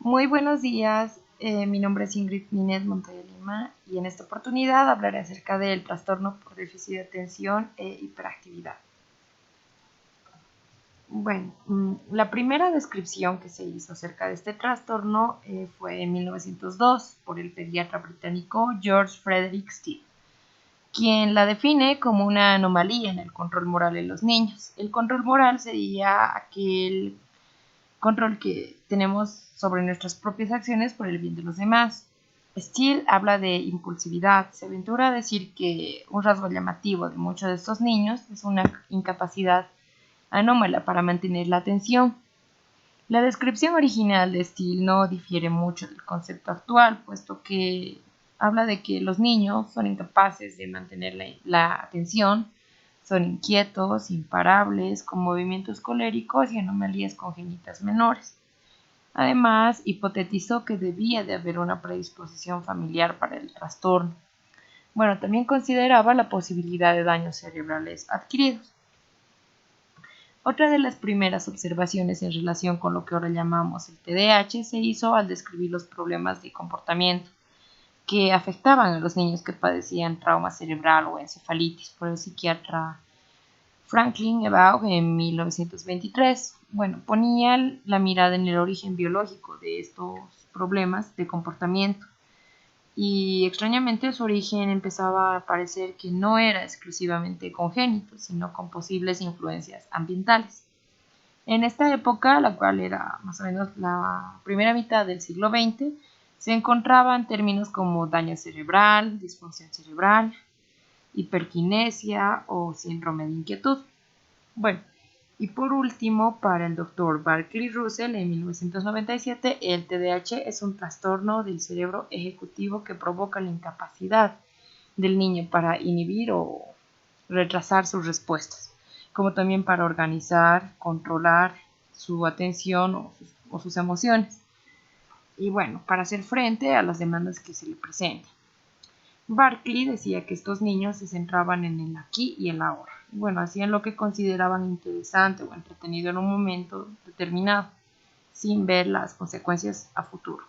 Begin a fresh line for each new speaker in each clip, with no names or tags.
Muy buenos días, mi nombre es Ingrid Minet Montoya Lima y en esta oportunidad hablaré acerca del trastorno por déficit de atención e hiperactividad. Bueno, la primera descripción que se hizo acerca de este trastorno fue en 1902 por el pediatra británico George Frederick Steele, quien la define como una anomalía en el control moral en los niños. El control moral sería aquel control que tenemos sobre nuestras propias acciones por el bien de los demás. Steele habla de impulsividad. Se aventura a decir que un rasgo llamativo de muchos de estos niños es una incapacidad anómala para mantener la atención. La descripción original de Steele no difiere mucho del concepto actual, puesto que habla de que los niños son incapaces de mantener la atención, son inquietos, imparables, con movimientos coléricos y anomalías congénitas menores. Además, hipotetizó que debía de haber una predisposición familiar para el trastorno. Bueno, también consideraba la posibilidad de daños cerebrales adquiridos. Otra de las primeras observaciones en relación con lo que ahora llamamos el TDAH se hizo al describir los problemas de comportamiento que afectaban a los niños que padecían trauma cerebral o encefalitis por el psiquiatra Franklin Ebaugh en 1923. Bueno, ponía la mirada en el origen biológico de estos problemas de comportamiento y extrañamente su origen empezaba a parecer que no era exclusivamente congénito, sino con posibles influencias ambientales. En esta época, la cual era más o menos la primera mitad del siglo XX, se encontraban términos como daño cerebral, disfunción cerebral, hiperquinesia o síndrome de inquietud. Bueno, y por último, para el doctor Barclay Russell en 1997, el TDAH es un trastorno del cerebro ejecutivo que provoca la incapacidad del niño para inhibir o retrasar sus respuestas, como también para organizar, controlar su atención o sus emociones, y bueno, para hacer frente a las demandas que se le presentan. Barclay decía que estos niños se centraban en el aquí y el ahora. Bueno, hacían lo que consideraban interesante o entretenido en un momento determinado, sin ver las consecuencias a futuro.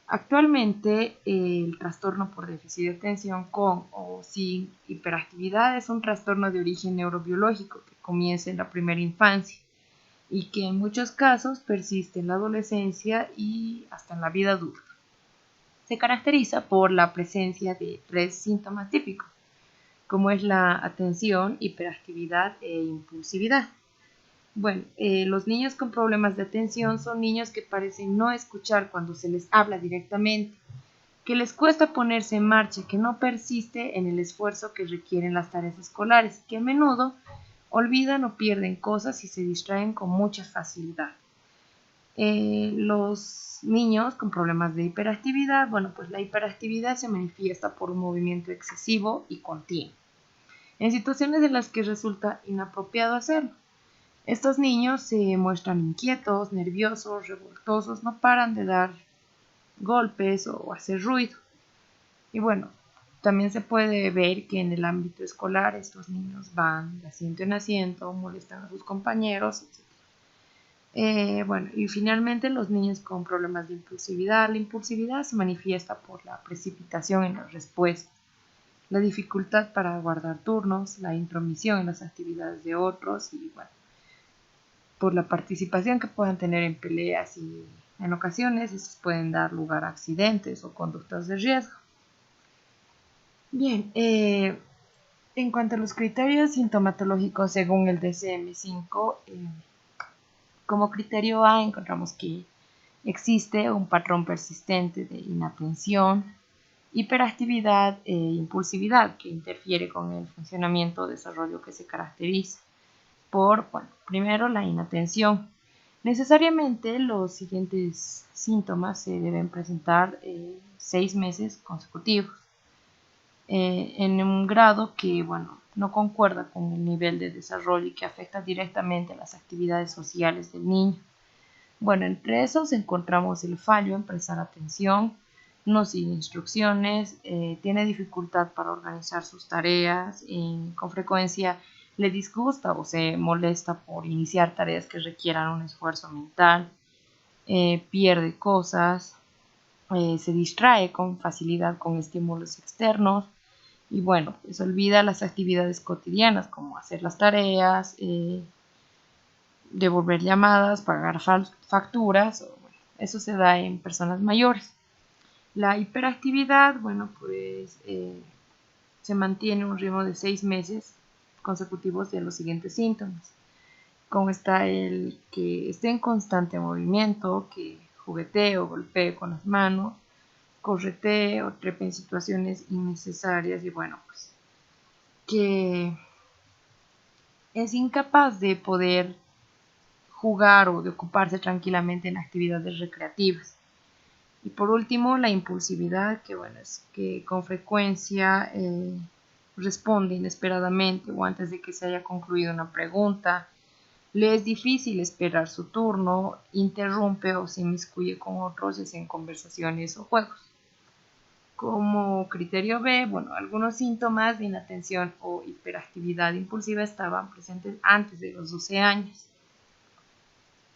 Actualmente, el trastorno por déficit de atención con o sin hiperactividad es un trastorno de origen neurobiológico que comienza en la primera infancia y que en muchos casos persiste en la adolescencia y hasta en la vida adulta. Se caracteriza por la presencia de 3 síntomas típicos, como es la atención, hiperactividad e impulsividad. Bueno, los niños con problemas de atención son niños que parecen no escuchar cuando se les habla directamente, que les cuesta ponerse en marcha, que no persiste en el esfuerzo que requieren las tareas escolares, que a menudo olvidan o pierden cosas y se distraen con mucha facilidad. Los niños con problemas de hiperactividad, bueno, pues la hiperactividad se manifiesta por un movimiento excesivo y continuo, en situaciones en las que resulta inapropiado hacerlo. Estos niños se muestran inquietos, nerviosos, revoltosos, no paran de dar golpes o hacer ruido. Y bueno, también se puede ver que en el ámbito escolar estos niños van de asiento en asiento, molestan a sus compañeros, etc. Bueno, y finalmente los niños con problemas de impulsividad. La impulsividad se manifiesta por la precipitación en las respuestas, la dificultad para guardar turnos, la intromisión en las actividades de otros y bueno, por la participación que puedan tener en peleas y en ocasiones estos pueden dar lugar a accidentes o conductas de riesgo. Bien, en cuanto a los criterios sintomatológicos según el DSM-5, como criterio A encontramos que existe un patrón persistente de inatención, hiperactividad e impulsividad que interfiere con el funcionamiento o desarrollo que se caracteriza por, bueno, primero la inatención. Necesariamente los siguientes síntomas se deben presentar 6 meses consecutivos en un grado que, bueno, no concuerda con el nivel de desarrollo y que afecta directamente a las actividades sociales del niño. Bueno, entre esos encontramos el fallo en prestar atención, no sigue instrucciones, tiene dificultad para organizar sus tareas, con frecuencia le disgusta o se molesta por iniciar tareas que requieran un esfuerzo mental, pierde cosas, se distrae con facilidad con estímulos externos y bueno, pues olvida las actividades cotidianas como hacer las tareas, devolver llamadas, pagar facturas. Bueno, eso se da en personas mayores. La hiperactividad, bueno, pues se mantiene un ritmo de 6 meses consecutivos de los siguientes síntomas. Como está el que esté en constante movimiento, que juguetee o golpee con las manos, corretee o trepe en situaciones innecesarias y bueno, pues que es incapaz de poder jugar o de ocuparse tranquilamente en actividades recreativas. Y por último, la impulsividad, que bueno, es que con frecuencia responde inesperadamente o antes de que se haya concluido una pregunta, le es difícil esperar su turno, interrumpe o se inmiscuye con otros en conversaciones o juegos. Como criterio B, bueno, algunos síntomas de inatención o hiperactividad impulsiva estaban presentes antes de los 12 años.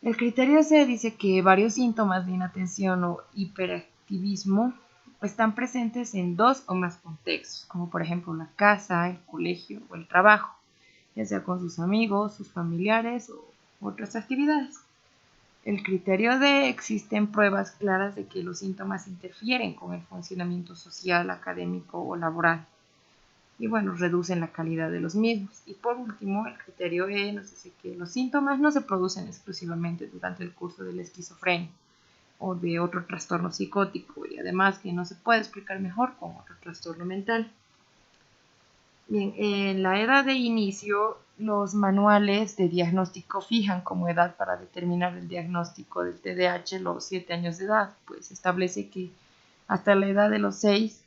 El criterio C dice que varios síntomas de inatención o hiperactivismo están presentes en 2 o más contextos, como por ejemplo la casa, el colegio o el trabajo, ya sea con sus amigos, sus familiares o otras actividades. El criterio D, existen pruebas claras de que los síntomas interfieren con el funcionamiento social, académico o laboral y bueno, reducen la calidad de los mismos. Y por último, el criterio E nos dice que los síntomas no se producen exclusivamente durante el curso de la esquizofrenia o de otro trastorno psicótico y además que no se puede explicar mejor con otro trastorno mental. Bien, en la edad de inicio, los manuales de diagnóstico fijan como edad para determinar el diagnóstico del TDAH los 7 años de edad, pues establece que hasta la edad de los 6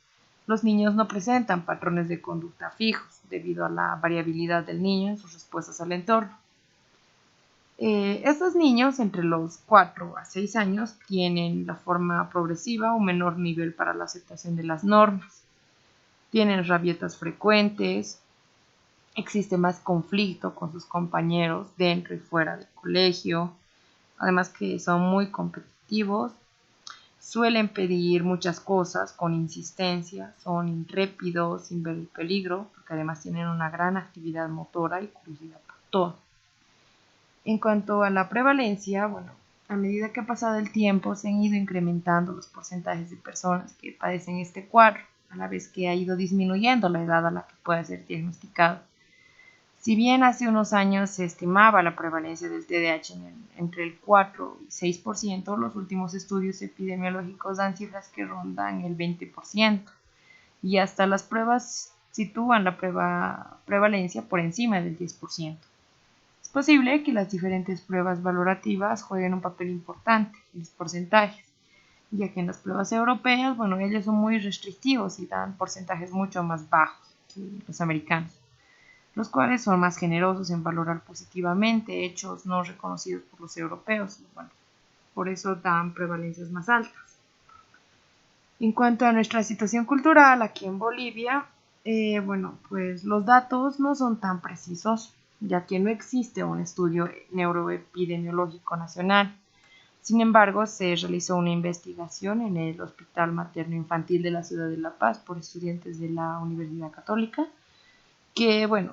los niños no presentan patrones de conducta fijos debido a la variabilidad del niño en sus respuestas al entorno. Estos niños entre los 4 a 6 años tienen la forma progresiva o menor nivel para la aceptación de las normas. Tienen rabietas frecuentes, existe más conflicto con sus compañeros dentro y fuera del colegio, además que son muy competitivos, suelen pedir muchas cosas con insistencia, son intrépidos sin ver el peligro, porque además tienen una gran actividad motora y curiosidad por todo. En cuanto a la prevalencia, bueno, a medida que ha pasado el tiempo se han ido incrementando los porcentajes de personas que padecen este cuadro, a la vez que ha ido disminuyendo la edad a la que puede ser diagnosticado. Si bien hace unos años se estimaba la prevalencia del TDAH entre el 4 y 6%, los últimos estudios epidemiológicos dan cifras que rondan el 20% y hasta las pruebas sitúan la prevalencia por encima del 10%. Es posible que las diferentes pruebas valorativas jueguen un papel importante en los porcentajes, ya que en las pruebas europeas, bueno, ellos son muy restrictivos y dan porcentajes mucho más bajos que los americanos, los cuales son más generosos en valorar positivamente hechos no reconocidos por los europeos. Bueno, por eso dan prevalencias más altas. En cuanto a nuestra situación cultural aquí en Bolivia, bueno, pues los datos no son tan precisos, ya que no existe un estudio neuroepidemiológico nacional. Sin embargo, se realizó una investigación en el Hospital Materno Infantil de la Ciudad de La Paz por estudiantes de la Universidad Católica, que, bueno,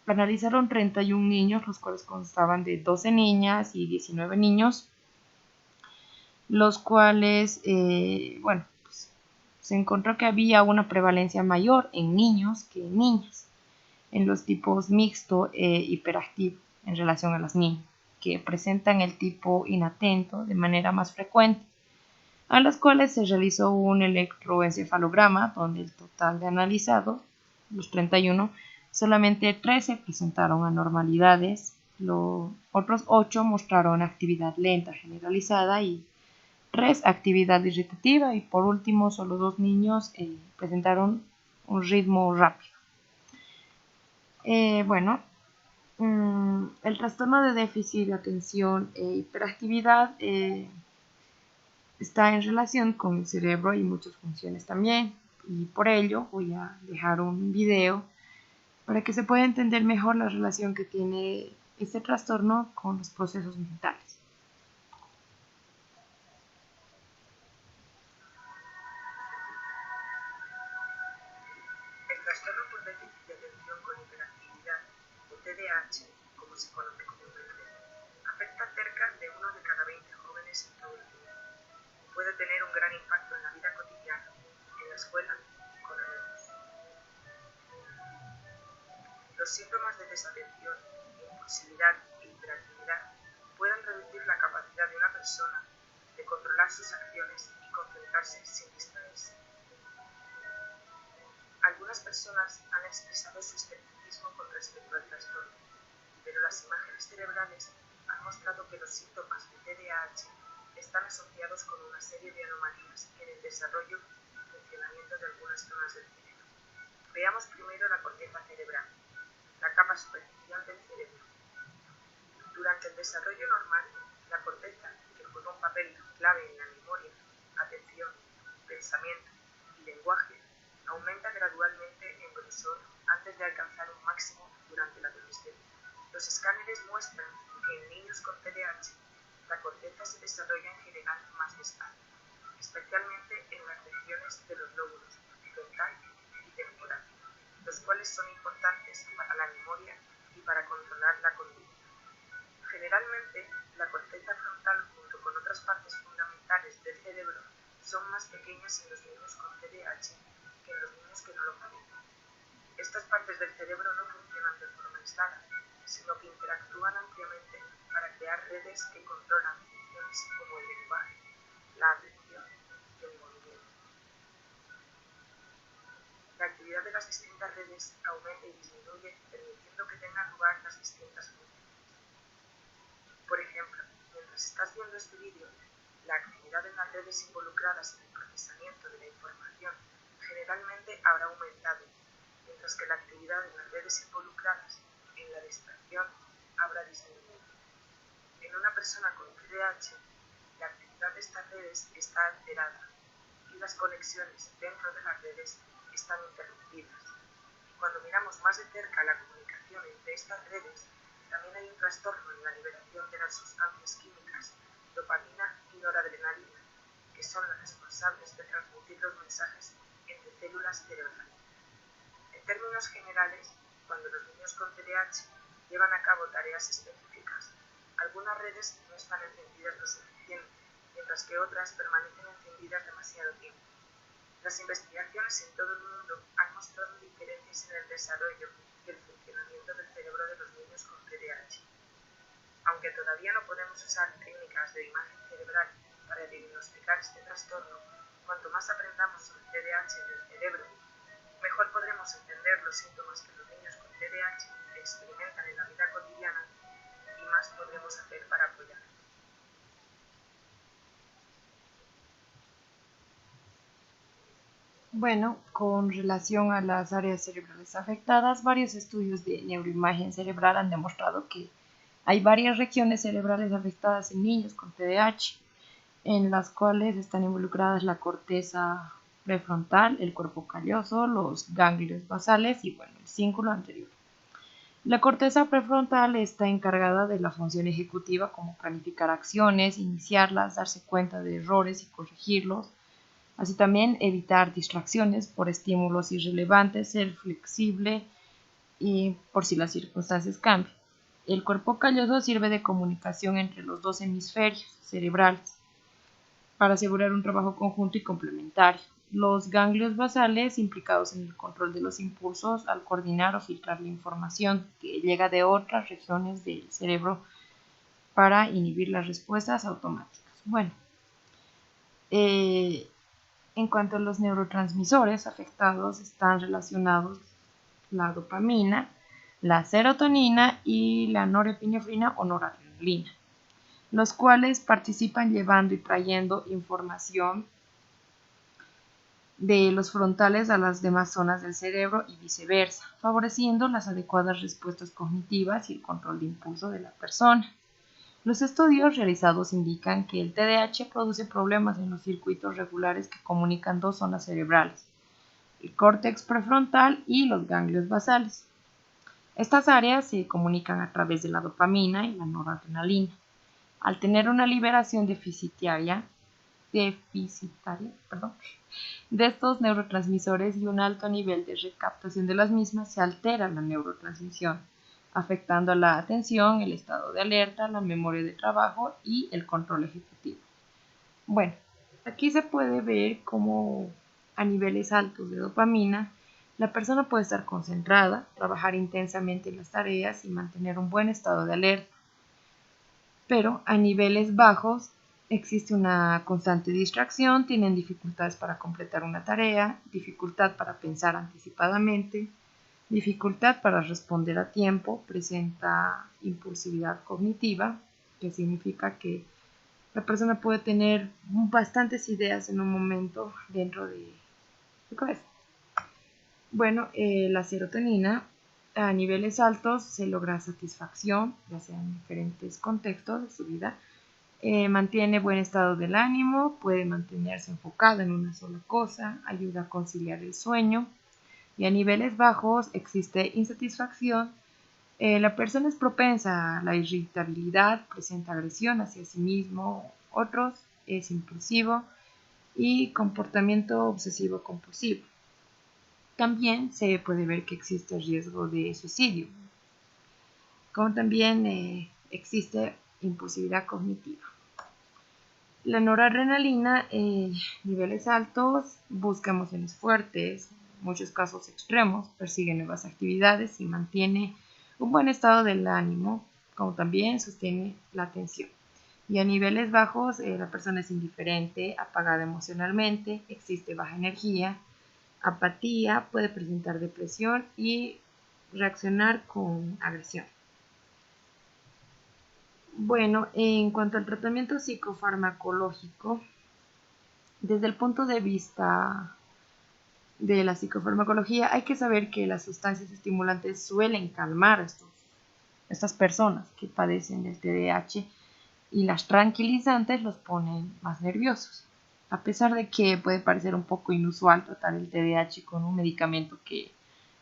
analizaron 31 niños, los cuales constaban de 12 niñas y 19 niños, los cuales, bueno, pues, se encontró que había una prevalencia mayor en niños que en niñas, en los tipos mixto e hiperactivo en relación a las niñas, que presentan el tipo inatento de manera más frecuente, a las cuales se realizó un electroencefalograma donde el total de analizados, los 31, solamente 13 presentaron anormalidades, los otros 8 mostraron actividad lenta generalizada y 3 actividad irritativa y por último solo 2 niños presentaron un ritmo rápido. Bueno, el trastorno de déficit de atención e hiperactividad está en relación con el cerebro y muchas funciones también, y por ello voy a dejar un video para que se pueda entender mejor la relación que tiene este trastorno con los procesos mentales.
se conoce comúnmente, afecta a cerca de 1 de cada 20 jóvenes en todo el mundo. Puede tener un gran impacto en la vida cotidiana, en la escuela y con amigos. Los síntomas de desatención, impulsividad e hiperactividad pueden reducir la capacidad de una persona de controlar sus acciones y concentrarse sin distraerse. Algunas personas han expresado su escepticismo con respecto al trastorno, pero las imágenes cerebrales han mostrado que los síntomas de TDAH están asociados con una serie de anomalías en el desarrollo y funcionamiento de algunas zonas del cerebro. Veamos primero la corteza cerebral, la capa superficial del cerebro. Durante el desarrollo normal, la corteza, que juega un papel clave en la memoria, atención, pensamiento y lenguaje, aumenta gradualmente en grosor antes de alcanzar un máximo durante la adolescencia. Los escáneres muestran que en niños con TDAH la corteza se desarrolla en general más despacio, especialmente en las regiones de los lóbulos frontal y temporal, los cuales son importantes para la memoria y para controlar la conducta. Generalmente, la corteza frontal junto con otras partes fundamentales del cerebro son más pequeñas en los niños con TDAH que en los niños que no lo padecen. Estas partes del cerebro no funcionan de forma aislada, sino que interactúan ampliamente para crear redes que controlan funciones como el lenguaje, la atención y el movimiento. La actividad de las distintas redes aumenta y disminuye, permitiendo que tengan lugar las distintas funciones. Por ejemplo, mientras estás viendo este vídeo, la actividad en las redes involucradas en el procesamiento de la información generalmente habrá aumentado, mientras que la actividad en las redes involucradas en la distracción habrá disminuido. En una persona con TDAH, la actividad de estas redes está alterada y las conexiones dentro de las redes están interrumpidas. Cuando miramos más de cerca la comunicación entre estas redes, también hay un trastorno en la liberación de las sustancias químicas, dopamina y noradrenalina, que son las responsables de transmitir los mensajes entre células cerebrales. En términos generales, cuando los niños con TDAH llevan a cabo tareas específicas, algunas redes no están encendidas lo suficiente, mientras que otras permanecen encendidas demasiado tiempo. Las investigaciones en todo el mundo han mostrado diferencias en el desarrollo y el funcionamiento del cerebro de los niños con TDAH. Aunque todavía no podemos usar técnicas de imagen cerebral para diagnosticar este trastorno, cuanto más aprendamos sobre TDAH del cerebro, mejor podremos entender los síntomas que los niños con TDAH experimentan en la vida cotidiana y más podremos hacer para apoyarlos.
Bueno, con relación a las áreas cerebrales afectadas, varios estudios de neuroimagen cerebral han demostrado que hay varias regiones cerebrales afectadas en niños con TDAH, en las cuales están involucradas la corteza prefrontal, el cuerpo calloso, los ganglios basales y bueno, el cíngulo anterior. La corteza prefrontal está encargada de la función ejecutiva como planificar acciones, iniciarlas, darse cuenta de errores y corregirlos, así también evitar distracciones por estímulos irrelevantes, ser flexible y por si las circunstancias cambian. El cuerpo calloso sirve de comunicación entre los dos hemisferios cerebrales para asegurar un trabajo conjunto y complementario. Los ganglios basales implicados en el control de los impulsos al coordinar o filtrar la información que llega de otras regiones del cerebro para inhibir las respuestas automáticas. Bueno, en cuanto a los neurotransmisores afectados, están relacionados la dopamina, la serotonina y la norepinefrina o noradrenalina, los cuales participan llevando y trayendo información de los frontales a las demás zonas del cerebro y viceversa, favoreciendo las adecuadas respuestas cognitivas y el control de impulso de la persona. Los estudios realizados indican que el TDAH produce problemas en los circuitos regulares que comunican dos zonas cerebrales, el córtex prefrontal y los ganglios basales. Estas áreas se comunican a través de la dopamina y la noradrenalina. Al tener una liberación deficitaria de estos neurotransmisores y un alto nivel de recaptación de las mismas, se altera la neurotransmisión, afectando a la atención, el estado de alerta, la memoria de trabajo y el control ejecutivo. Bueno, aquí se puede ver cómo a niveles altos de dopamina la persona puede estar concentrada, trabajar intensamente en las tareas y mantener un buen estado de alerta. Pero a niveles bajos existe una constante distracción, tienen dificultades para completar una tarea, dificultad para pensar anticipadamente, dificultad para responder a tiempo, presenta impulsividad cognitiva, que significa que la persona puede tener bastantes ideas en un momento dentro de su cabeza. Bueno, la serotonina a niveles altos se logra satisfacción, ya sea en diferentes contextos de su vida. Mantiene buen estado del ánimo, puede mantenerse enfocado en una sola cosa, ayuda a conciliar el sueño. Y a niveles bajos existe insatisfacción. La persona es propensa a la irritabilidad, presenta agresión hacia sí mismo, otros, es impulsivo y comportamiento obsesivo compulsivo. También se puede ver que existe riesgo de suicidio, como también existe impulsividad cognitiva. La noradrenalina, niveles altos, busca emociones fuertes, en muchos casos extremos, persigue nuevas actividades y mantiene un buen estado del ánimo, como también sostiene la atención. Y a niveles bajos, la persona es indiferente, apagada emocionalmente, existe baja energía, apatía, puede presentar depresión y reaccionar con agresión. Bueno, en cuanto al tratamiento psicofarmacológico, desde el punto de vista de la psicofarmacología, hay que saber que las sustancias estimulantes suelen calmar a estas personas que padecen del TDAH y las tranquilizantes los ponen más nerviosos. A pesar de que puede parecer un poco inusual tratar el TDAH con un medicamento que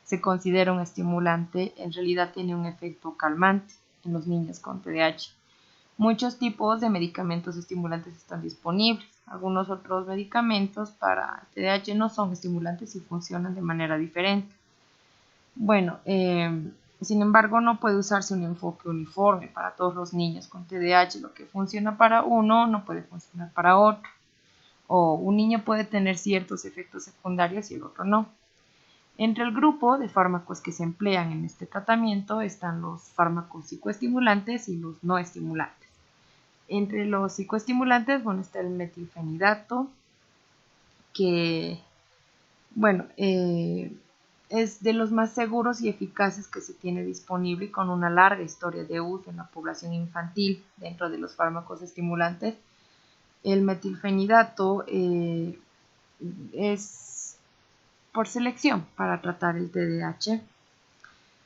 se considera un estimulante, en realidad tiene un efecto calmante en los niños con TDAH. Muchos tipos de medicamentos estimulantes están disponibles. Algunos otros medicamentos para el TDAH no son estimulantes y funcionan de manera diferente. Bueno, sin embargo, no puede usarse un enfoque uniforme para todos los niños con TDAH. Lo que funciona para uno no puede funcionar para otro. O un niño puede tener ciertos efectos secundarios y el otro no. Entre el grupo de fármacos que se emplean en este tratamiento están los fármacos psicoestimulantes y los no estimulantes. Entre los psicoestimulantes, bueno, está el metilfenidato, que, bueno, es de los más seguros y eficaces que se tiene disponible y con una larga historia de uso en la población infantil dentro de los fármacos estimulantes. El metilfenidato es por selección para tratar el TDAH.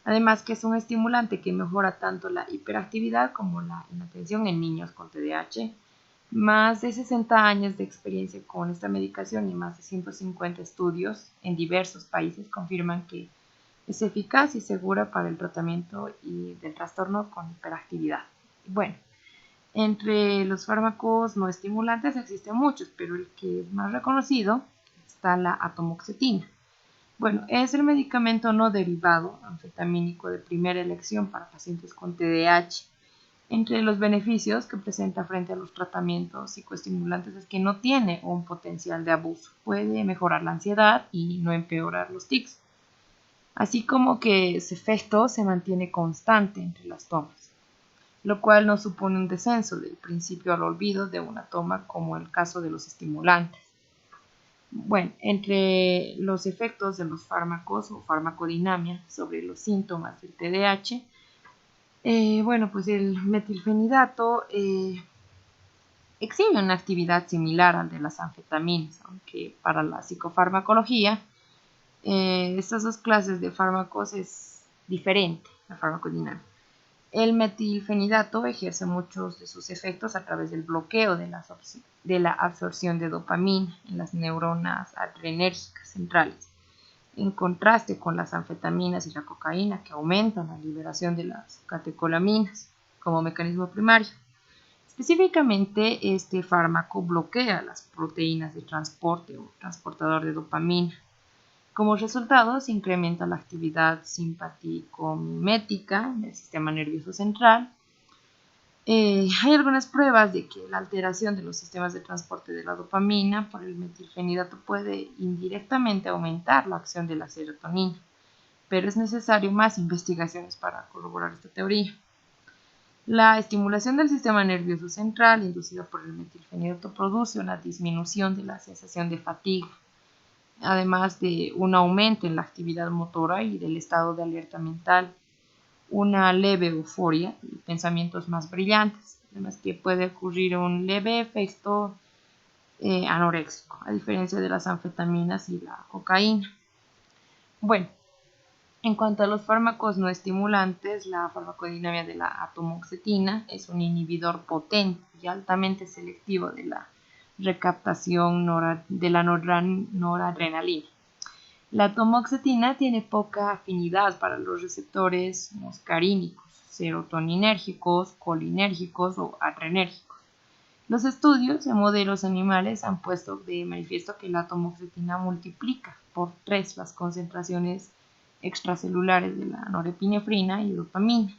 Además que es un estimulante que mejora tanto la hiperactividad como la inatención en niños con TDAH. Más de 60 años de experiencia con esta medicación y más de 150 estudios en diversos países confirman que es eficaz y segura para el tratamiento y del trastorno con hiperactividad. Bueno, entre los fármacos no estimulantes existen muchos, pero el que es más reconocido está la atomoxetina. Bueno, es el medicamento no derivado anfetamínico de primera elección para pacientes con TDAH. Entre los beneficios que presenta frente a los tratamientos psicoestimulantes es que no tiene un potencial de abuso. Puede mejorar la ansiedad y no empeorar los tics. Así como que ese efecto se mantiene constante entre las tomas, lo cual no supone un descenso del principio al olvido de una toma como el caso de los estimulantes. Bueno, entre los efectos de los fármacos o farmacodinamia sobre los síntomas del TDAH, bueno, pues el metilfenidato exhibe una actividad similar al de las anfetaminas, aunque para la psicofarmacología, estas dos clases de fármacos es diferente, la farmacodinamia. El metilfenidato ejerce muchos de sus efectos a través del bloqueo de la absorción de dopamina en las neuronas adrenérgicas centrales, en contraste con las anfetaminas y la cocaína, que aumentan la liberación de las catecolaminas como mecanismo primario. Específicamente, este fármaco bloquea las proteínas de transporte o transportador de dopamina. Como resultado, se incrementa la actividad simpático-mimética del sistema nervioso central. Hay algunas pruebas de que la alteración de los sistemas de transporte de la dopamina por el metilfenidato puede indirectamente aumentar la acción de la serotonina, pero es necesario más investigaciones para corroborar esta teoría. La estimulación del sistema nervioso central inducida por el metilfenidato produce una disminución de la sensación de fatiga, además de un aumento en la actividad motora y del estado de alerta mental, una leve euforia y pensamientos más brillantes, además que puede ocurrir un leve efecto anoréxico, a diferencia de las anfetaminas y la cocaína. Bueno, en cuanto a los fármacos no estimulantes, la farmacodinámica de la atomoxetina es un inhibidor potente y altamente selectivo de la recaptación de la noradrenalina. La atomoxetina tiene poca afinidad para los receptores muscarínicos, serotoninérgicos, colinérgicos o adrenérgicos. Los estudios en modelos animales han puesto de manifiesto que la atomoxetina multiplica por 3 las concentraciones extracelulares de la norepinefrina y dopamina.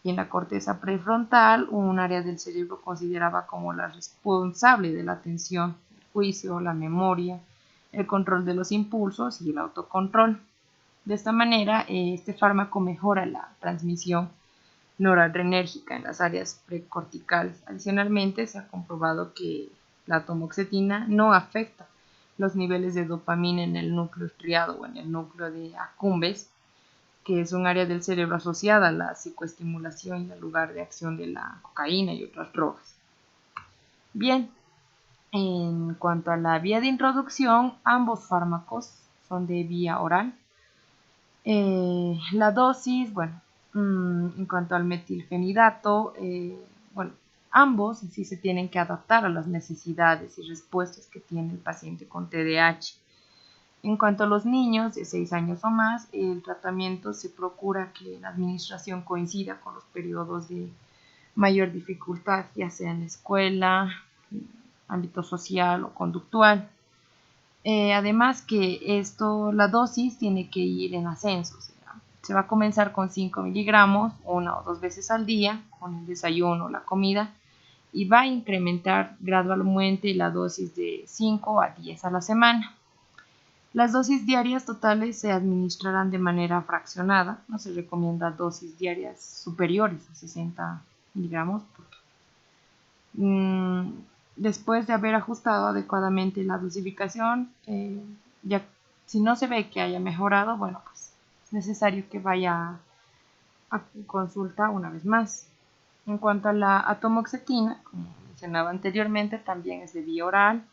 Y en la corteza prefrontal, un área del cerebro considerada como la responsable de la atención, el juicio, la memoria, el control de los impulsos y el autocontrol. De esta manera, este fármaco mejora la transmisión noradrenérgica en las áreas precorticales. Adicionalmente, se ha comprobado que la atomoxetina no afecta los niveles de dopamina en el núcleo estriado o en el núcleo de accumbens, que es un área del cerebro asociada a la psicoestimulación y al lugar de acción de la cocaína y otras drogas. Bien, en cuanto a la vía de introducción, ambos fármacos son de vía oral. La dosis, bueno, en cuanto al metilfenidato, bueno, ambos sí se tienen que adaptar a las necesidades y respuestas que tiene el paciente con TDAH. En cuanto a los niños de 6 años o más, el tratamiento se procura que la administración coincida con los periodos de mayor dificultad, ya sea en la escuela, ámbito social o conductual. Además que la dosis tiene que ir en ascenso, o sea, se va a comenzar con 5 miligramos 1 o 2 veces al día con el desayuno o la comida y va a incrementar gradualmente la dosis de 5 a 10 a la semana. Las dosis diarias totales se administrarán de manera fraccionada, no se recomienda dosis diarias superiores a 60 miligramos. Después de haber ajustado adecuadamente la dosificación, ya, si no se ve que haya mejorado, bueno, pues es necesario que vaya a consulta una vez más. En cuanto a la atomoxetina, como mencionaba anteriormente, también es de vía oral.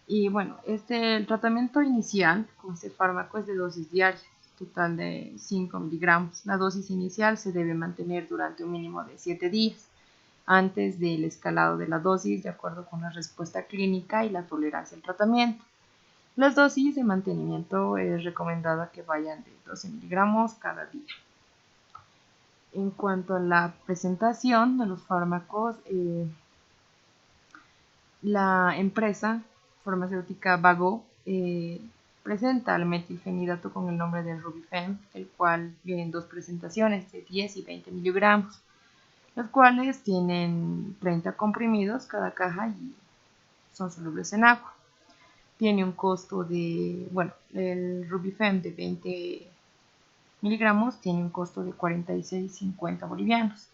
Y bueno, el tratamiento inicial con este fármaco es de dosis diaria, total de 5 miligramos. La dosis inicial se debe mantener durante un mínimo de 7 días antes del escalado de la dosis de acuerdo con la respuesta clínica y la tolerancia al tratamiento. Las dosis de mantenimiento es recomendada que vayan de 12 miligramos cada día. En cuanto a la presentación de los fármacos, la empresa farmacéutica Vago presenta el metilfenidato con el nombre de Rubifem, el cual viene en dos presentaciones de 10 y 20 miligramos, los cuales tienen 30 comprimidos cada caja y son solubles en agua. Tiene un costo de, bueno, el Rubifem de 20 miligramos tiene un costo de 46,50 bolivianos.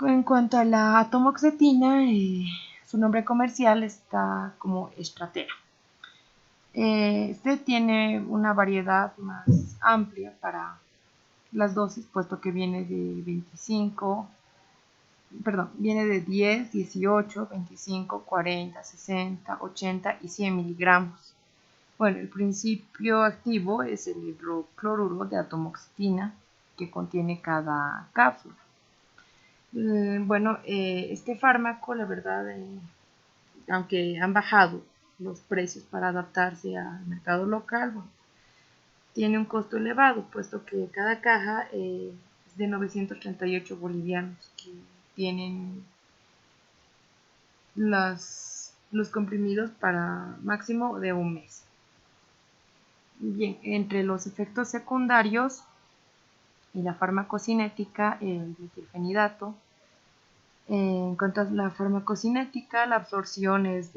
En cuanto a la atomoxetina, su nombre comercial está como Estratera. Este tiene una variedad más amplia para las dosis, puesto que viene de 10, 18, 25, 40, 60, 80 y 100 miligramos. Bueno, el principio activo es el hidrocloruro de atomoxetina que contiene cada cápsula. Bueno, este fármaco, la verdad, aunque han bajado los precios para adaptarse al mercado local, bueno, tiene un costo elevado, puesto que cada caja es de 938 bolivianos, que tienen los comprimidos para máximo de un mes. Bien, entre los efectos secundarios y la farmacocinética, el metilfenidato. En cuanto a la farmacocinética, la absorción es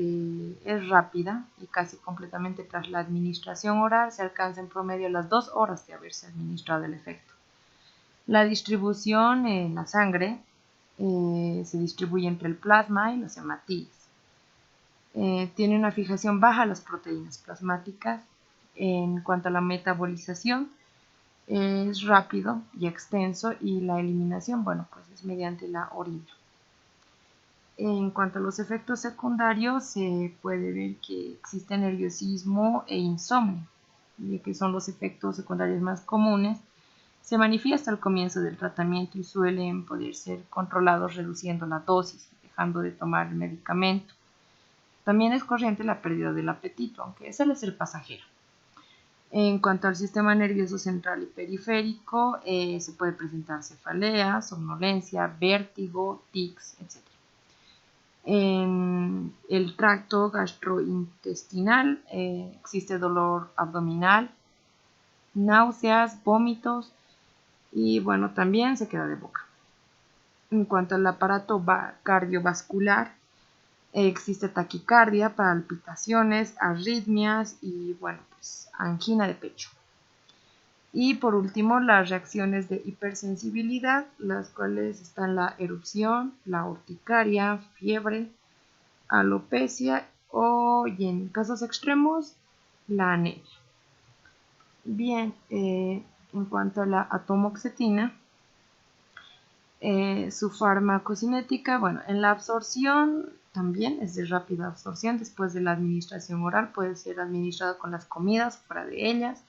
rápida y casi completamente tras la administración oral se alcanza en promedio las 2 horas de haberse administrado el efecto. La distribución en la sangre se distribuye entre el plasma y los hematíes. Tiene una fijación baja a las proteínas plasmáticas. En cuanto a la metabolización, es rápido y extenso, y la eliminación, bueno, pues es mediante la orina. En cuanto a los efectos secundarios, se puede ver que existe nerviosismo e insomnio, que son los efectos secundarios más comunes. Se manifiesta al comienzo del tratamiento y suelen poder ser controlados reduciendo la dosis, dejando de tomar el medicamento. También es corriente la pérdida del apetito, aunque suele ser pasajero. En cuanto al sistema nervioso central y periférico, se puede presentar cefalea, somnolencia, vértigo, tics, etc. En el tracto gastrointestinal existe dolor abdominal, náuseas, vómitos y bueno, también se queda de boca. En cuanto al aparato cardiovascular, existe taquicardia, palpitaciones, arritmias y bueno, pues angina de pecho. Y por último, las reacciones de hipersensibilidad, las cuales están la erupción, la urticaria, fiebre, alopecia y en casos extremos, la anemia. Bien, en cuanto a la atomoxetina, su farmacocinética, bueno, en la absorción también es de rápida absorción después de la administración oral, puede ser administrado con las comidas, fuera de ellas.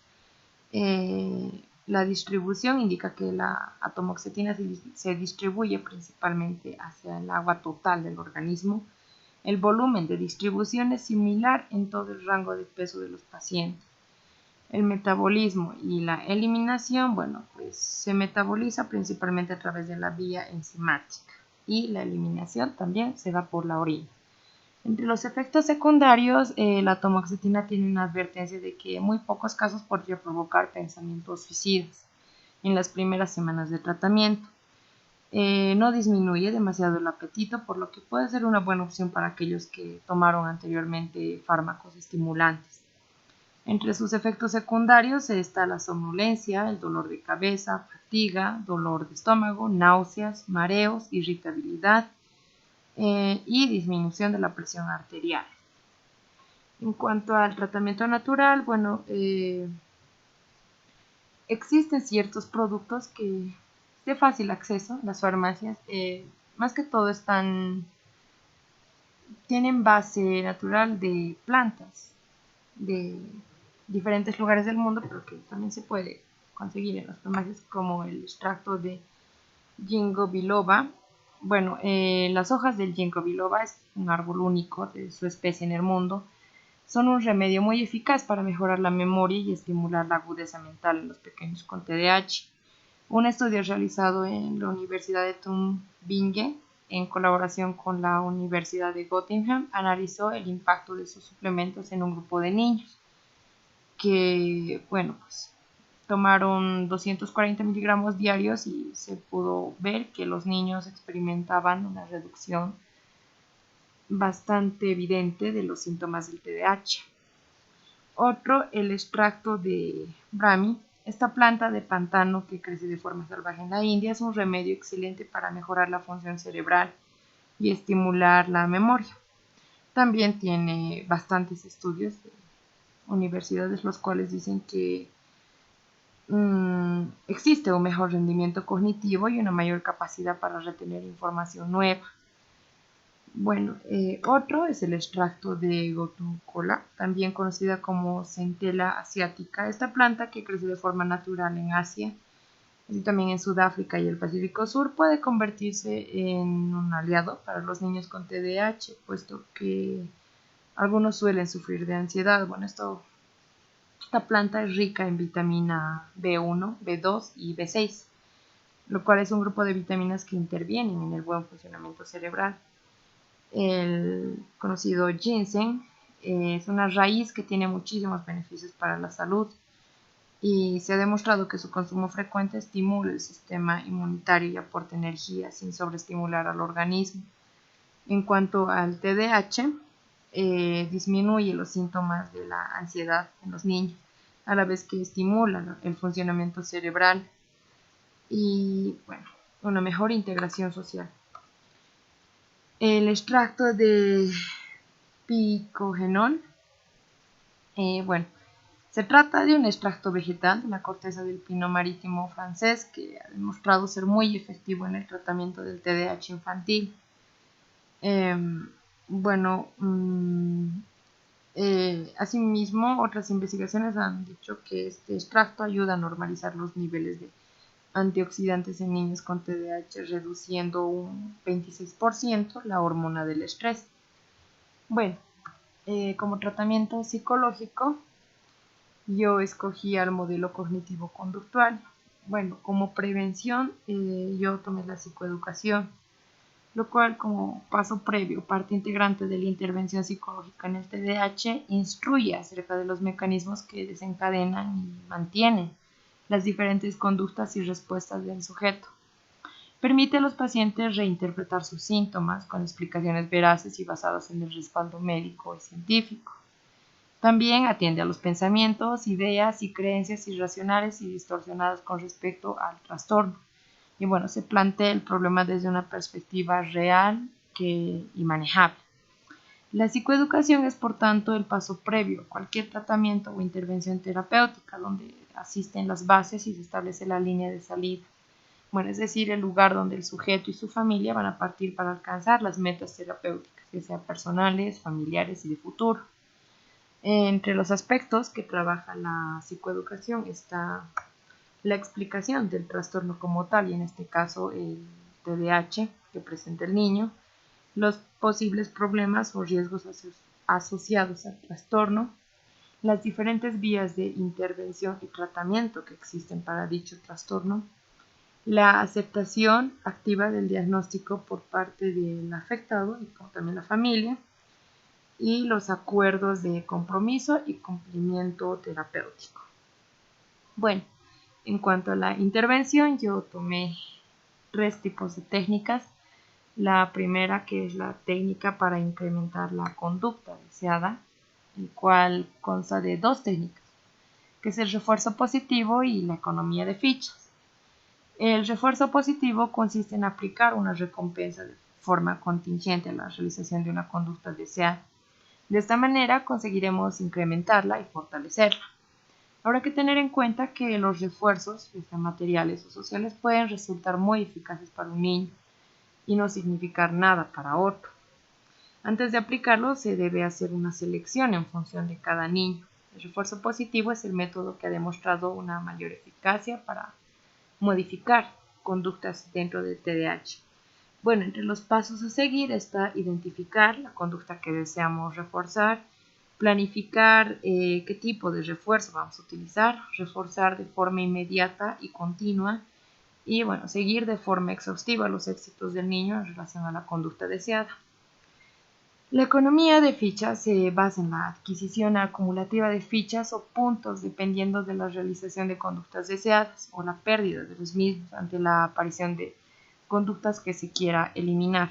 La distribución indica que la atomoxetina se distribuye principalmente hacia el agua total del organismo. El volumen de distribución es similar en todo el rango de peso de los pacientes. El metabolismo y la eliminación, bueno, pues se metaboliza principalmente a través de la vía enzimática y la eliminación también se da por la orina. Entre los efectos secundarios, la atomoxetina tiene una advertencia de que en muy pocos casos podría provocar pensamientos suicidas en las primeras semanas de tratamiento. No disminuye demasiado el apetito, por lo que puede ser una buena opción para aquellos que tomaron anteriormente fármacos estimulantes. Entre sus efectos secundarios está la somnolencia, el dolor de cabeza, fatiga, dolor de estómago, náuseas, mareos, irritabilidad y disminución de la presión arterial. En cuanto al tratamiento natural, bueno, existen ciertos productos que de fácil acceso en las farmacias, más que todo tienen base natural de plantas de diferentes lugares del mundo, pero que también se puede conseguir en las farmacias, como el extracto de ginkgo biloba. Bueno, las hojas del ginkgo biloba es un árbol único de su especie en el mundo. Son un remedio muy eficaz para mejorar la memoria y estimular la agudeza mental en los pequeños con TDAH. Un estudio realizado en la Universidad de Tübingen, en colaboración con la Universidad de Göttingen, analizó el impacto de sus suplementos en un grupo de niños que, bueno, pues tomaron 240 miligramos diarios y se pudo ver que los niños experimentaban una reducción bastante evidente de los síntomas del TDAH. Otro, el extracto de Brahmi. Esta planta de pantano que crece de forma salvaje en la India es un remedio excelente para mejorar la función cerebral y estimular la memoria. También tiene bastantes estudios de universidades los cuales dicen que existe un mejor rendimiento cognitivo y una mayor capacidad para retener información nueva. Bueno, otro es el extracto de Gotu-kola, también conocida como centella asiática. Esta planta, que crece de forma natural en Asia, así también en Sudáfrica y el Pacífico Sur, puede convertirse en un aliado para los niños con TDAH, puesto que algunos suelen sufrir de ansiedad. Bueno, esta planta es rica en vitamina B1, B2 y B6, lo cual es un grupo de vitaminas que intervienen en el buen funcionamiento cerebral. El conocido ginseng Es una raíz que tiene muchísimos beneficios para la salud y se ha demostrado que su consumo frecuente estimula el sistema inmunitario y aporta energía sin sobreestimular al organismo. En cuanto al TDAH, disminuye los síntomas de la ansiedad en los niños, a la vez que estimula el funcionamiento cerebral y bueno, una mejor integración social. El extracto de picogenol, se trata de un extracto vegetal de la corteza del pino marítimo francés que ha demostrado ser muy efectivo en el tratamiento del TDAH infantil. Asimismo, otras investigaciones han dicho que este extracto ayuda a normalizar los niveles de antioxidantes en niños con TDAH, reduciendo un 26% la hormona del estrés. Como tratamiento psicológico, yo escogí el modelo cognitivo-conductual. Como prevención, yo tomé la psicoeducación, lo cual como paso previo, parte integrante de la intervención psicológica en el TDAH, instruye acerca de los mecanismos que desencadenan y mantienen las diferentes conductas y respuestas del sujeto. Permite a los pacientes reinterpretar sus síntomas con explicaciones veraces y basadas en el respaldo médico y científico. También atiende a los pensamientos, ideas y creencias irracionales y distorsionadas con respecto al trastorno. Y se plantea el problema desde una perspectiva real y manejable. La psicoeducación es, por tanto, el paso previo a cualquier tratamiento o intervención terapéutica, donde asisten las bases y se establece la línea de salida. Es decir, el lugar donde el sujeto y su familia van a partir para alcanzar las metas terapéuticas, ya sean personales, familiares y de futuro. Entre los aspectos que trabaja la psicoeducación está la explicación del trastorno como tal, y en este caso el TDAH que presenta el niño, los posibles problemas o riesgos asociados al trastorno, las diferentes vías de intervención y tratamiento que existen para dicho trastorno, la aceptación activa del diagnóstico por parte del afectado y también la familia, y los acuerdos de compromiso y cumplimiento terapéutico. En cuanto a la intervención, yo tomé 3 tipos de técnicas. La primera, que es la técnica para incrementar la conducta deseada, el cual consta de 2 técnicas, que es el refuerzo positivo y la economía de fichas. El refuerzo positivo consiste en aplicar una recompensa de forma contingente a la realización de una conducta deseada. De esta manera conseguiremos incrementarla y fortalecerla. Habrá que tener en cuenta que los refuerzos, ya sean materiales o sociales, pueden resultar muy eficaces para un niño y no significar nada para otro. Antes de aplicarlo, se debe hacer una selección en función de cada niño. El refuerzo positivo es el método que ha demostrado una mayor eficacia para modificar conductas dentro del TDAH. Entre los pasos a seguir está identificar la conducta que deseamos reforzar, planificar qué tipo de refuerzo vamos a utilizar, reforzar de forma inmediata y continua y seguir de forma exhaustiva los éxitos del niño en relación a la conducta deseada. La economía de fichas se basa en la adquisición acumulativa de fichas o puntos dependiendo de la realización de conductas deseadas o la pérdida de los mismos ante la aparición de conductas que se quiera eliminar.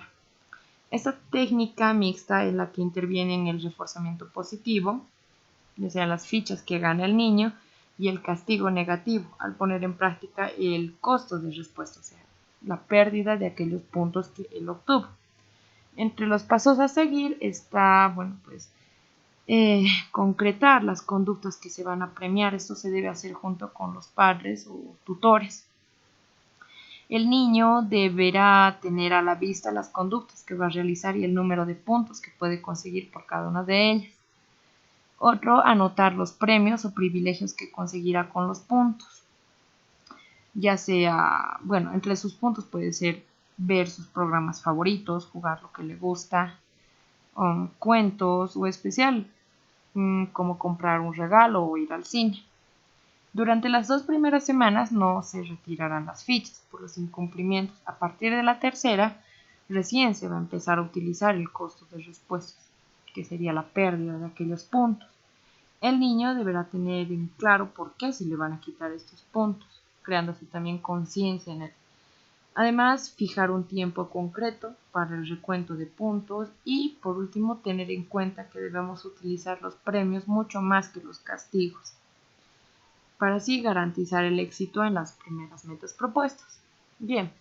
Esta técnica mixta es la que interviene en el reforzamiento positivo, ya sean las fichas que gana el niño, y el castigo negativo, al poner en práctica el costo de respuesta, o sea, la pérdida de aquellos puntos que él obtuvo. Entre los pasos a seguir está, concretar las conductas que se van a premiar. Esto se debe hacer junto con los padres o tutores. El niño deberá tener a la vista las conductas que va a realizar y el número de puntos que puede conseguir por cada una de ellas. Otro, anotar los premios o privilegios que conseguirá con los puntos. Ya sea, entre sus puntos puede ser ver sus programas favoritos, jugar lo que le gusta, cuentos o especial, como comprar un regalo o ir al cine. Durante las 2 primeras semanas no se retirarán las fichas por los incumplimientos. A partir de la tercera, recién se va a empezar a utilizar el costo de respuestas. que sería la pérdida de aquellos puntos. El niño deberá tener en claro por qué se le van a quitar estos puntos, creándose también conciencia en él. Además, fijar un tiempo concreto para el recuento de puntos y, por último, tener en cuenta que debemos utilizar los premios mucho más que los castigos, para así garantizar el éxito en las primeras metas propuestas. Bien,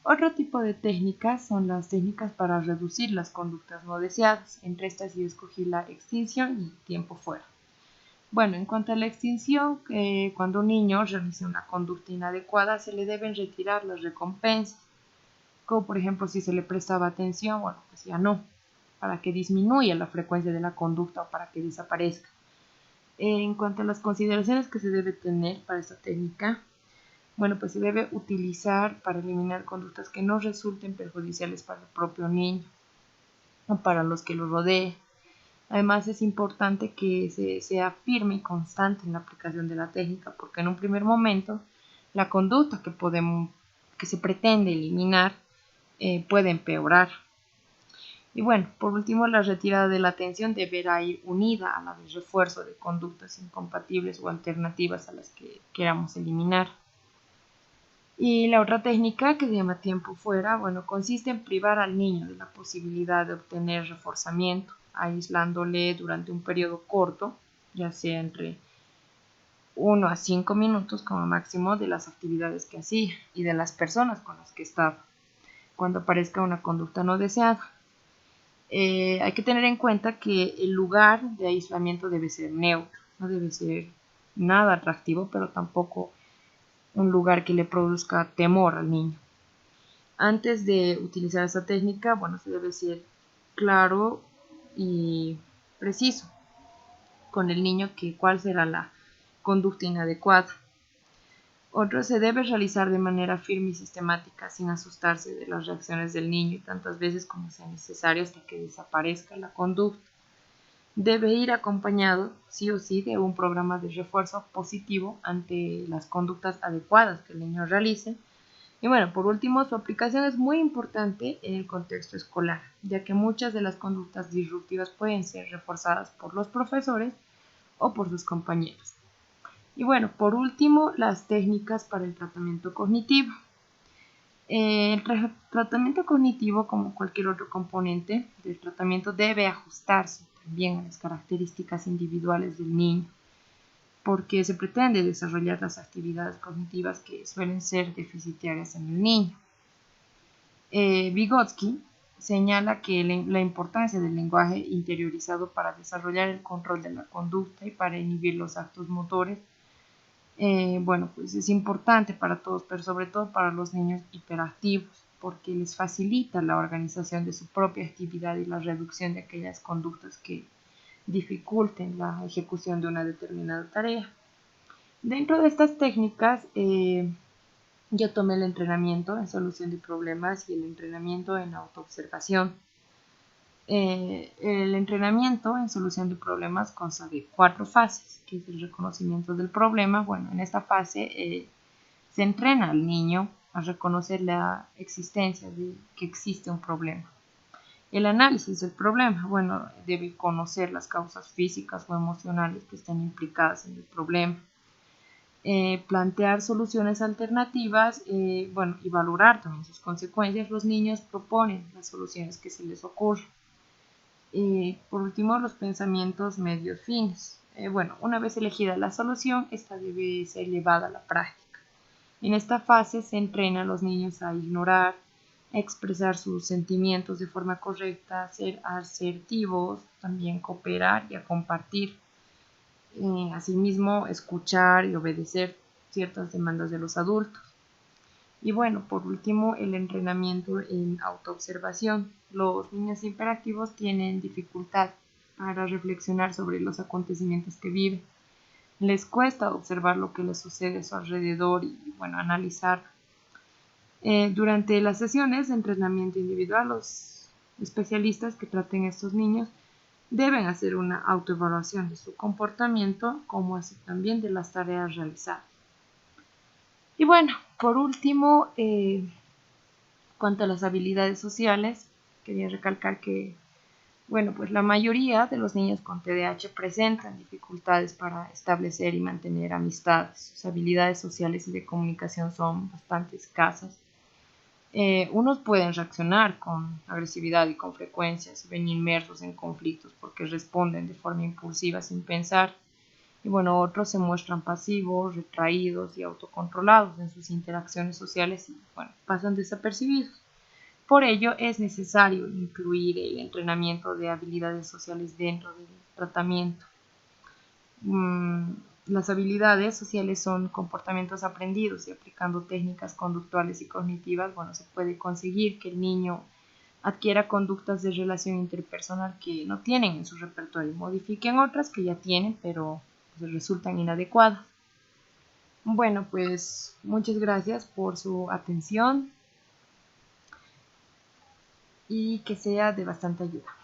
otro tipo de técnicas son las técnicas para reducir las conductas no deseadas. Entre estas yo escogí la extinción y tiempo fuera. Bueno, en cuanto a la extinción, cuando un niño realice una conducta inadecuada, se le deben retirar las recompensas, como por ejemplo si se le prestaba atención, bueno, pues ya no, para que disminuya la frecuencia de la conducta o para que desaparezca. En cuanto a las consideraciones que se debe tener para esta técnica, bueno, pues se debe utilizar para eliminar conductas que no resulten perjudiciales para el propio niño o para los que lo rodeen. Además, es importante que sea firme y constante en la aplicación de la técnica, porque en un primer momento la conducta que se pretende eliminar puede empeorar. Y bueno, por último, la retirada de la atención deberá ir unida a la del refuerzo de conductas incompatibles o alternativas a las que queramos eliminar. Y la otra técnica, que se llama tiempo fuera, bueno, consiste en privar al niño de la posibilidad de obtener reforzamiento, aislándole durante un periodo corto, ya sea entre 1 a 5 minutos como máximo, de las actividades que hacía y de las personas con las que estaba, cuando aparezca una conducta no deseada. Hay que tener en cuenta que el lugar de aislamiento debe ser neutro, no debe ser nada atractivo, pero tampoco un lugar que le produzca temor al niño. Antes de utilizar esta técnica, bueno, se debe ser claro y preciso con el niño que cuál será la conducta inadecuada. Otro, se debe realizar de manera firme y sistemática, sin asustarse de las reacciones del niño y tantas veces como sea necesario hasta que desaparezca la conducta. Debe ir acompañado, sí o sí, de un programa de refuerzo positivo ante las conductas adecuadas que el niño realice. Y bueno, por último, su aplicación es muy importante en el contexto escolar, ya que muchas de las conductas disruptivas pueden ser reforzadas por los profesores o por sus compañeros. Y bueno, por último, las técnicas para el tratamiento cognitivo. El tratamiento cognitivo, como cualquier otro componente del tratamiento, debe ajustarse también a las características individuales del niño, porque se pretende desarrollar las actividades cognitivas que suelen ser deficitarias en el niño. Vygotsky señala que la importancia del lenguaje interiorizado para desarrollar el control de la conducta y para inhibir los actos motores, bueno, pues es importante para todos, pero sobre todo para los niños hiperactivos, porque les facilita la organización de su propia actividad y la reducción de aquellas conductas que dificulten la ejecución de una determinada tarea. Dentro de estas técnicas, yo tomé el entrenamiento en solución de problemas y el entrenamiento en autoobservación. El entrenamiento en solución de problemas consta de 4 fases, que es el reconocimiento del problema. Bueno, en esta fase se entrena al niño a reconocer la existencia de que existe un problema. El análisis del problema, bueno, debe conocer las causas físicas o emocionales que estén implicadas en el problema. Plantear soluciones alternativas, bueno, y valorar también sus consecuencias. Los niños proponen las soluciones que se les ocurren. Por último, los pensamientos medios fines. Bueno, una vez elegida la solución, esta debe ser llevada a la práctica. En esta fase se entrena a los niños a ignorar, a expresar sus sentimientos de forma correcta, a ser asertivos, también cooperar y a compartir. Asimismo, escuchar y obedecer ciertas demandas de los adultos. Y bueno, por último, el entrenamiento en autoobservación. Los niños hiperactivos tienen dificultad para reflexionar sobre los acontecimientos que viven. Les cuesta observar lo que les sucede a su alrededor y, bueno, analizar. Durante las sesiones de entrenamiento individual, los especialistas que traten a estos niños deben hacer una autoevaluación de su comportamiento, como así también de las tareas realizadas. Y bueno, por último, cuanto a las habilidades sociales, quería recalcar que Bueno, pues la mayoría de los niños con TDAH presentan dificultades para establecer y mantener amistades. Sus habilidades sociales y de comunicación son bastante escasas. Unos pueden reaccionar con agresividad y con frecuencia, se ven inmersos en conflictos porque responden de forma impulsiva sin pensar. Y bueno, otros se muestran pasivos, retraídos y autocontrolados en sus interacciones sociales y bueno, pasan desapercibidos. Por ello es necesario incluir el entrenamiento de habilidades sociales dentro del tratamiento. Mm, las habilidades sociales son comportamientos aprendidos y aplicando técnicas conductuales y cognitivas, bueno, se puede conseguir que el niño adquiera conductas de relación interpersonal que no tienen en su repertorio, modifiquen otras que ya tienen, pero pues, resultan inadecuadas. Bueno, pues muchas gracias por su atención y que sea de bastante ayuda.